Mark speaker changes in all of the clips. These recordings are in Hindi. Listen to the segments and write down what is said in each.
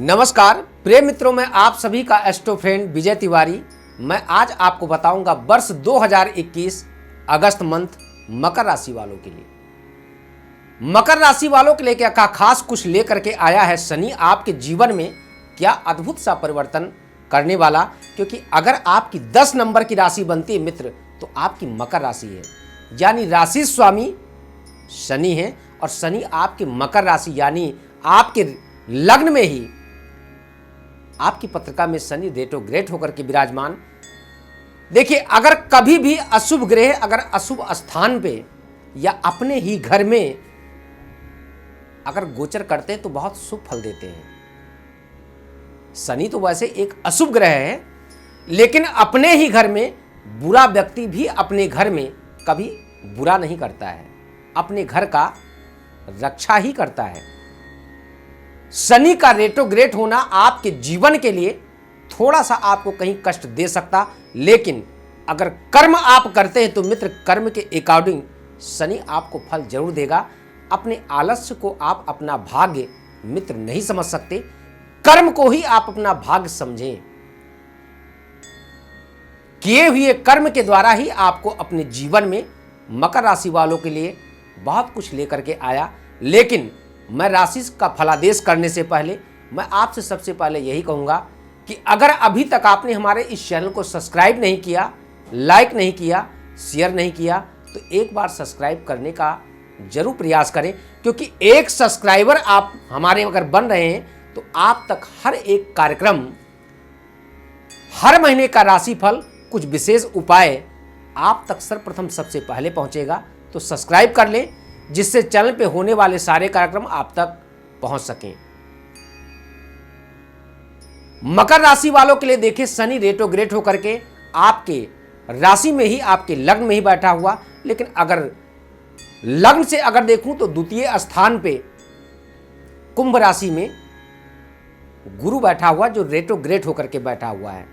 Speaker 1: नमस्कार प्रिय मित्रों, मैं आप सभी का एस्ट्रो फ्रेंड विजय तिवारी। मैं आज आपको बताऊंगा वर्ष 2021 अगस्त मंथ मकर राशि वालों के लिए। मकर राशि वालों के लिए क्या खास कुछ लेकर के आया है शनि आपके जीवन में, क्या अद्भुत सा परिवर्तन करने वाला। क्योंकि अगर आपकी 10 नंबर की राशि बनती है मित्र, तो आपकी मकर राशि है, यानी राशि स्वामी शनि है। और शनि आपके मकर राशि यानी आपके लग्न में ही आपकी पत्रिका में शनि रेट्रोग्रेड होकर के विराजमान। देखिए, अगर कभी भी अशुभ ग्रह अगर अशुभ स्थान पे या अपने ही घर में अगर गोचर करते हैं तो बहुत शुभ फल देते हैं। शनि तो वैसे एक अशुभ ग्रह है, लेकिन अपने ही घर में बुरा व्यक्ति भी अपने घर में कभी बुरा नहीं करता है, अपने घर का रक्षा ही करता है। शनि का रेट्रोग्रेड होना आपके जीवन के लिए थोड़ा सा आपको कहीं कष्ट दे सकता, लेकिन अगर कर्म आप करते हैं तो मित्र कर्म के अकॉर्डिंग शनि आपको फल जरूर देगा। अपने आलस्य को आप अपना भाग्य मित्र नहीं समझ सकते, कर्म को ही आप अपना भाग्य समझें। किए हुए कर्म के द्वारा ही आपको अपने जीवन में मकर राशि वालों के लिए बहुत कुछ लेकर के आया। लेकिन मैं राशि का फलादेश करने से पहले मैं आपसे सबसे पहले यही कहूंगा कि अगर अभी तक आपने हमारे इस चैनल को सब्सक्राइब नहीं किया, लाइक नहीं किया, शेयर नहीं किया, तो एक बार सब्सक्राइब करने का जरूर प्रयास करें। क्योंकि एक सब्सक्राइबर आप हमारे अगर बन रहे हैं तो आप तक हर एक कार्यक्रम, हर महीने का राशिफल, कुछ विशेष उपाय आप तक सर्वप्रथम सबसे पहले पहुंचेगा। तो सब्सक्राइब कर लें, जिससे चैनल पे होने वाले सारे कार्यक्रम आप तक पहुंच सकें। मकर राशि वालों के लिए देखिए, शनि रेट्रोग्रेड होकर के आपके राशि में ही, आपके लग्न में ही बैठा हुआ। लेकिन अगर लग्न से अगर देखूं तो द्वितीय स्थान पे कुंभ राशि में गुरु बैठा हुआ, जो रेट्रोग्रेड होकर के बैठा हुआ है।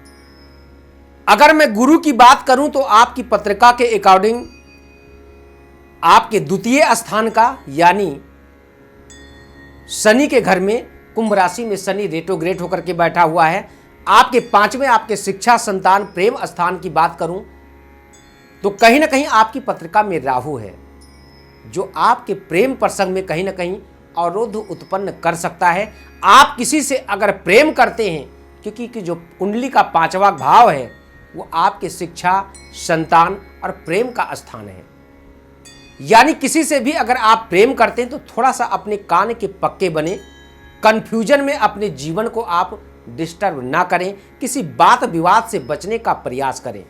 Speaker 1: अगर मैं गुरु की बात करूं तो आपकी पत्रिका के अकॉर्डिंग आपके द्वितीय स्थान का, यानी शनि के घर में कुंभ राशि में शनि रेट्रोग्रेड होकर के बैठा हुआ है। आपके 5वें आपके शिक्षा, संतान, प्रेम स्थान की बात करूं तो कहीं ना कहीं आपकी पत्रिका में राहु है, जो आपके प्रेम प्रसंग में कहीं ना कहीं अवरोध उत्पन्न कर सकता है। आप किसी से अगर प्रेम करते हैं, क्योंकि जो कुंडली का 5वां भाव है वो आपके शिक्षा, संतान और प्रेम का स्थान है, यानी किसी से भी अगर आप प्रेम करते हैं तो थोड़ा सा अपने कान के पक्के बने, कंफ्यूजन में अपने जीवन को आप डिस्टर्ब ना करें, किसी बात विवाद से बचने का प्रयास करें।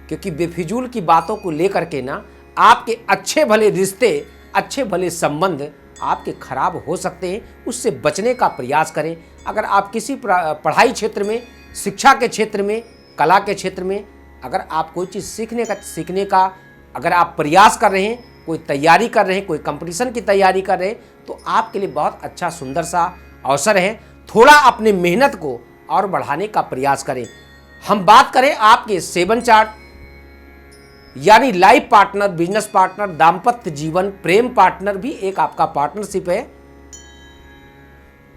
Speaker 1: क्योंकि बेफिजूल की बातों को लेकर के ना आपके अच्छे भले रिश्ते, अच्छे भले संबंध आपके खराब हो सकते हैं, उससे बचने का प्रयास करें। अगर आप किसी पढ़ाई क्षेत्र में, शिक्षा के क्षेत्र में, कला के क्षेत्र में अगर आप कोई चीज़ सीखने का अगर आप प्रयास कर रहे हैं, कोई तैयारी कर रहे हैं, कोई कंपटीशन की तैयारी कर रहे हैं, तो आपके लिए बहुत अच्छा सुंदर सा अवसर है। थोड़ा अपने मेहनत को और बढ़ाने का प्रयास करें। हम बात करें आपके 7 चार्ट, यानी लाइफ पार्टनर, बिजनेस पार्टनर, दाम्पत्य जीवन, प्रेम पार्टनर भी एक आपका पार्टनरशिप है।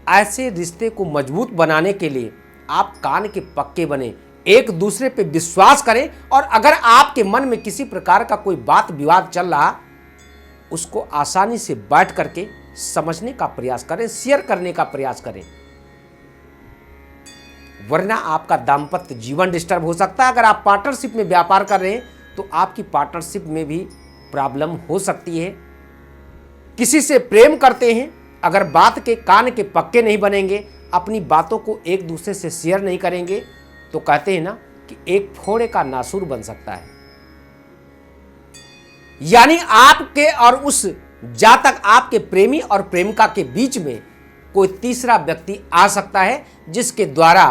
Speaker 1: ऐसे रिश्ते को मजबूत बनाने के लिए आप कान के पक्के बने, एक दूसरे पे विश्वास करें। और अगर आपके मन में किसी प्रकार का कोई बात विवाद चल रहा, उसको आसानी से बैठ करके समझने का प्रयास करें, शेयर करने का प्रयास करें, वरना आपका दाम्पत्य जीवन डिस्टर्ब हो सकता है। अगर आप पार्टनरशिप में व्यापार कर रहे हैं तो आपकी पार्टनरशिप में भी प्रॉब्लम हो सकती है। किसी से प्रेम करते हैं, अगर बात के कान के पक्के नहीं बनेंगे, अपनी बातों को एक दूसरे से शेयर नहीं करेंगे, तो कहते हैं ना कि एक फोड़े का नासूर बन सकता है। यानी आपके और उस जातक, आपके प्रेमी और प्रेमिका के बीच में कोई तीसरा व्यक्ति आ सकता है, जिसके द्वारा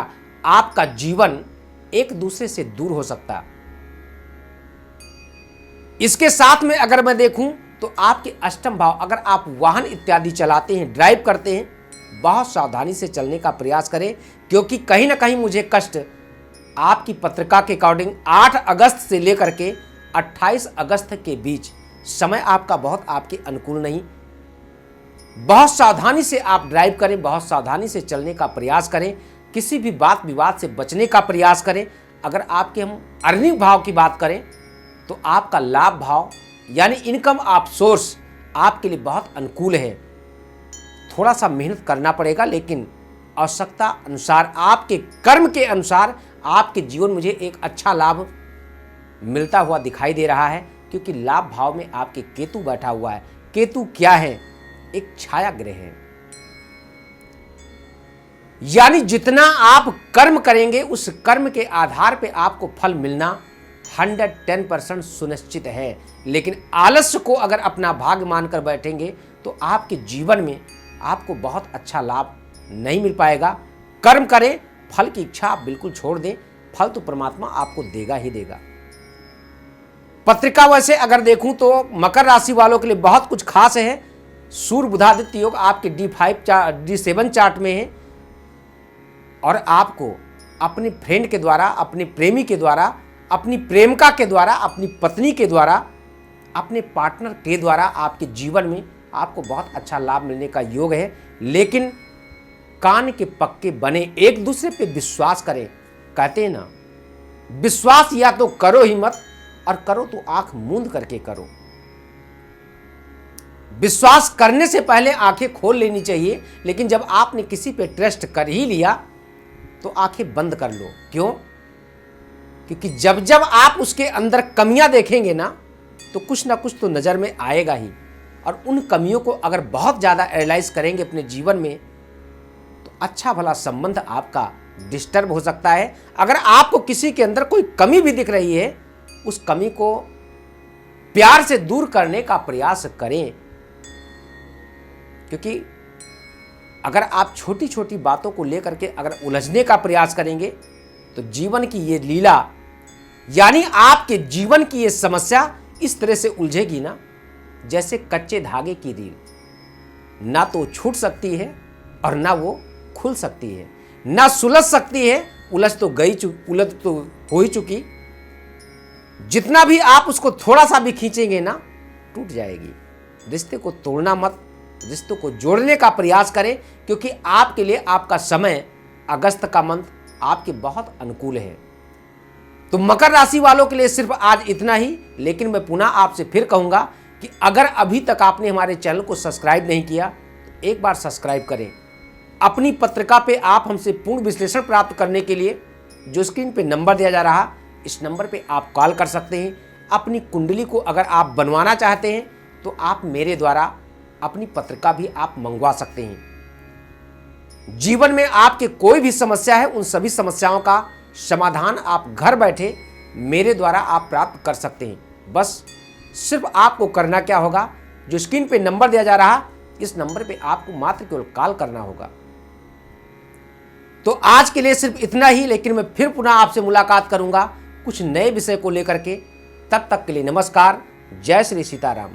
Speaker 1: आपका जीवन एक दूसरे से दूर हो सकता है। इसके साथ में अगर मैं देखूं तो आपके अष्टम भाव, अगर आप वाहन इत्यादि चलाते हैं, ड्राइव करते हैं, बहुत सावधानी से चलने का प्रयास करें। क्योंकि कहीं ना कहीं मुझे कष्ट आपकी पत्रिका के अकॉर्डिंग 8 अगस्त से लेकर के 28 अगस्त के बीच समय आपका बहुत आपके अनुकूल नहीं। बहुत सावधानी से आप ड्राइव करें, बहुत सावधानी से चलने का प्रयास करें, किसी भी बात विवाद से बचने का प्रयास करें। अगर आपके हम अर्निंग भाव की बात करें तो आपका लाभ भाव यानी इनकम ऑफ सोर्स आपके लिए बहुत अनुकूल है। थोड़ा सा मेहनत करना पड़ेगा, लेकिन आवश्यकता अनुसार आपके कर्म के अनुसार आपके जीवन में मुझे एक अच्छा लाभ मिलता हुआ दिखाई दे रहा है, क्योंकि लाभ भाव में आपके केतु बैठा हुआ है। केतु क्या है? एक छाया ग्रह है, यानी जितना आप कर्म करेंगे उस कर्म के आधार पे आपको फल मिलना 110% सुनिश्चित है। लेकिन आलस्य को अगर अपना भाग्य मानकर बैठेंगे तो आपके जीवन में आपको बहुत अच्छा लाभ नहीं मिल पाएगा। कर्म करें, फल की इच्छा आप बिल्कुल छोड़ दें, फल तो परमात्मा आपको देगा ही देगा। पत्रिका वैसे अगर देखूं तो मकर राशि वालों के लिए बहुत कुछ खास है। सूर्य बुधादित्य योग आपके D7 चार्ट में है, और आपको अपने फ्रेंड के द्वारा, अपने प्रेमी के द्वारा, अपनी प्रेमिका के द्वारा, अपनी पत्नी के द्वारा, अपने पार्टनर के द्वारा आपके जीवन में आपको बहुत अच्छा लाभ मिलने का योग है। लेकिन कान के पक्के बने, एक दूसरे पे विश्वास करें। कहते हैं ना, विश्वास या तो करो ही मत, और करो तो आंख मूंद करके करो। विश्वास करने से पहले आंखें खोल लेनी चाहिए, लेकिन जब आपने किसी पे ट्रस्ट कर ही लिया तो आंखें बंद कर लो। क्यों? क्योंकि जब जब आप उसके अंदर कमियां देखेंगे ना, तो कुछ ना कुछ तो नजर में आएगा ही, और उन कमियों को अगर बहुत ज्यादा एनालाइज करेंगे अपने जीवन में तो अच्छा भला संबंध आपका डिस्टर्ब हो सकता है। अगर आपको किसी के अंदर कोई कमी भी दिख रही है, उस कमी को प्यार से दूर करने का प्रयास करें, क्योंकि अगर आप छोटी छोटी बातों को लेकर के अगर उलझने का प्रयास करेंगे तो जीवन की ये लीला यानी आपके जीवन की ये समस्या इस तरह से उलझेगी ना, जैसे कच्चे धागे की रील, ना तो छूट सकती है और ना वो खुल सकती है, ना सुलझ सकती है। उलझ तो हो ही चुकी, जितना भी आप उसको थोड़ा सा भी खींचेंगे ना, टूट जाएगी। रिश्ते को तोड़ना मत, रिश्तों को जोड़ने का प्रयास करें, क्योंकि आपके लिए आपका समय, अगस्त का मंथ आपके बहुत अनुकूल है। तो मकर राशि वालों के लिए सिर्फ आज इतना ही। लेकिन मैं पुनः आपसे फिर कहूंगा कि अगर अभी तक आपने हमारे चैनल को सब्सक्राइब नहीं किया तो एक बार सब्सक्राइब करें। अपनी पत्रिका पे आप हमसे पूर्ण विश्लेषण प्राप्त करने के लिए जो स्क्रीन पे नंबर दिया जा रहा, इस नंबर पे आप कॉल कर सकते हैं। अपनी कुंडली को अगर आप बनवाना चाहते हैं तो आप मेरे द्वारा अपनी पत्रिका भी आप मंगवा सकते हैं। जीवन में आपके कोई भी समस्या है, उन सभी समस्याओं का समाधान आप घर बैठे मेरे द्वारा आप प्राप्त कर सकते हैं। बस सिर्फ आपको करना क्या होगा, जो स्क्रीन पे नंबर दिया जा रहा, इस नंबर पे आपको मात्र केवल कॉल करना होगा। तो आज के लिए सिर्फ इतना ही, लेकिन मैं फिर पुनः आपसे मुलाकात करूंगा कुछ नए विषय को लेकर के। तब तक के लिए नमस्कार, जय श्री सीताराम।